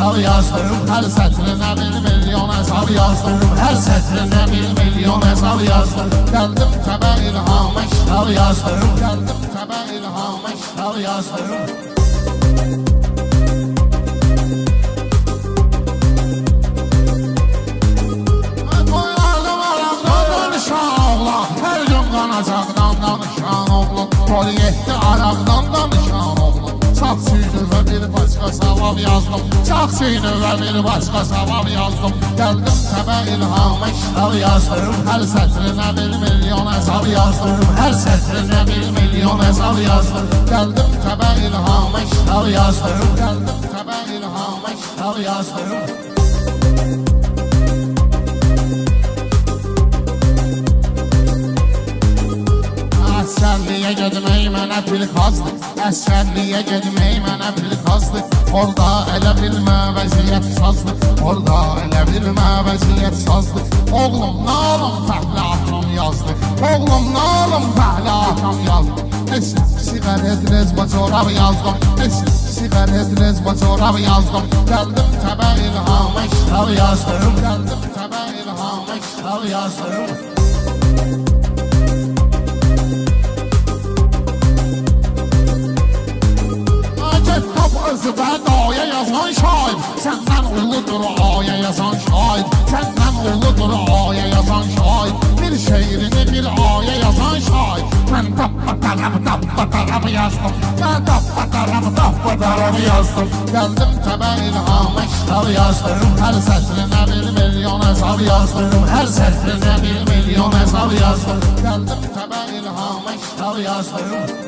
hesab yazdım. Her sətrine 1 milyon hesab yazdım. Her sətrine 1 milyon hesab yazdım. Geldim təbə ilhama kitab yazdım. Geldim təbə ilhama kitab yazdım. Qanacaqdan danışan oğlum, poliyetli araqdan danışan oğlum. Çox süydü və bir başqa savab yazdım. Çox süydü və bir başqa savab yazdım. Gəldim təbə ilhama kitab yazdım. Hər sətrinə 1 milyon hesab yazdım. Hər sətrinə 1 milyon hesab yazdım. Gəldim təbə ilhama kitab yazdım. Gəldim təbə ilhama kitab yazdım. Əsgərliyə getmək mənə bir qazdır. Əsgərliyə getmək mənə bir qazdır. Orada elə bilmə vəziyyət sazdır. Orada elə bilmə vəziyyət sazdır. Oğlum nə alım fəhlə atam yazdı. Oğlum nə alım fəhlə atam yazdı. Sigaret rezba çorab yazdım. Sigaret rezba çorab yazdım. Gəldim təbə ilhama kitab yazdım. Gəldim təbə ilhama kitab yazdım. Özübət aya yazan şair. Səndən uludur aya yazan şair. Səndən uludur aya yazan şair. Bir şeirini bir aya yazan şair. Mən tappa-tarab yazdım. Mən tappa-tarab yazdım. Gəldim təbə ilhama kitab yazdım. Hər sətrinə 1 milyon hesab yazdım. Hər sətrinə 1 milyon hesab yazdım. Gəldim təbə ilhama kitab yazdım.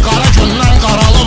Qara gündən qaralı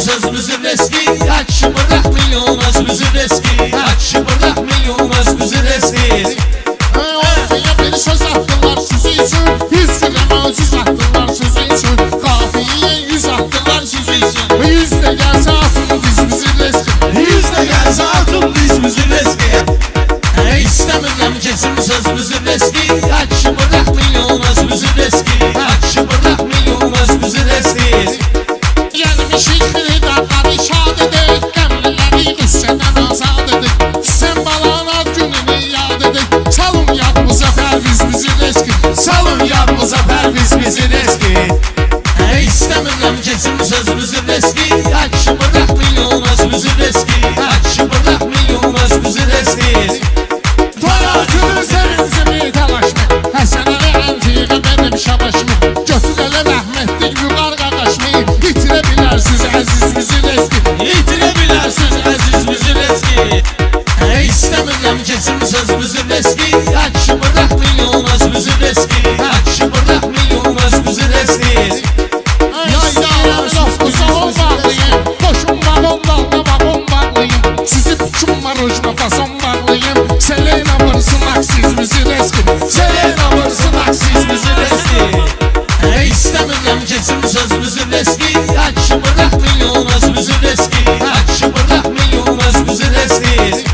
sözümüzün eski. Akşı bırakmıyor olmaz bizim eski. Akşı bırakmıyor olmaz bizim eski. Ortaya bir söz attılar sözü için. 100 lira öcüz attılar sözü için. Kafiyeye 100 attılar sözü için. 100 de gelse atın dizimizin eski. 100 de gelse atın dizimizin eski. İstemirəm kesin sözümüzün eski. Akşı bırakmıyor olmaz bizim eski. Akşı bırakmıyor olmaz bizim eski. Gelmişik dağları şad edik. Qəmliləri qüssədən azad edik. Sen balan ad gününü yad edik. Salın yad bu zəfər biz bizim eski. Salın yad bu zafer bizim eski. İstemirəm kesin sözümüzün eski. Akşı bırakmıyor olmaz bizim eski. Akşı bırakmıyor olmaz bizim eski. Toyatını sevincimi telaşmi. Həsənə əntiqə benim şabaşmi. Götür elə rəhmətlik yuqar qaqaşmi. İtirə bilərsiz əzizimizin eski. İtirebilirsiniz azizimizin eski. İstemirəm kesin sözümüzün eski. Akşı bırakmıyor olmaz bizim eski. Akşı bırakmıyor olmaz bizim eski. Yayda yoxdur salon bağlıyım. Koşun vagon dalda vagon bağlıyım. Sizi biçim marojna fason bağlıyım. Selena vırsın aksizimizin eski. Selena vırsın aksizimizin eski. İstemirəm kesin sözümüzün eski. Akşı bırakmıyor olmaz bizim eski. Akşı bırakmıyor olmaz bizim eski.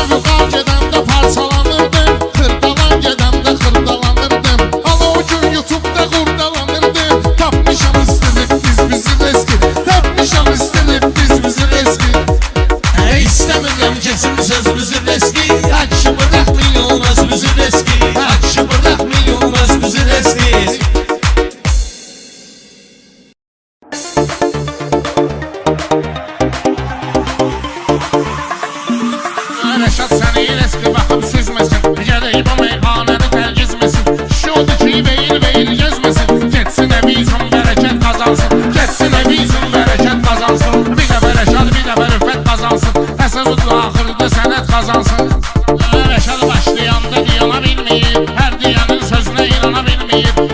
Yuqar gedəndə parçalanırdım. Xırdalan gedəndə xırdalanırdım. Hala o gün YouTube'da qurdalanırdım. Tapmışam istilib bizim eski. Tapmışam istilib bizim eski. İstemirəm kesin sözümüzün eski. Akşı bırakmıyor olmaz bizim eski. Akşı bırakmıyor olmaz bizim eski. Rəşad səni eski baxıb süzməsin. Gərək bu meyxanəni tərgizməsin. Şudur ki veyil gezməsin. Getsin evizm bərəkət qazansın. Getsin evizm bərəkət qazansın. Bir də bərəkət bir də bərifət qazansın. Təsəvvüd axırda sənət qazansın. Rəşad başlayanda diyana bilməyib. Hər deyənin sözünə inana bilməyib.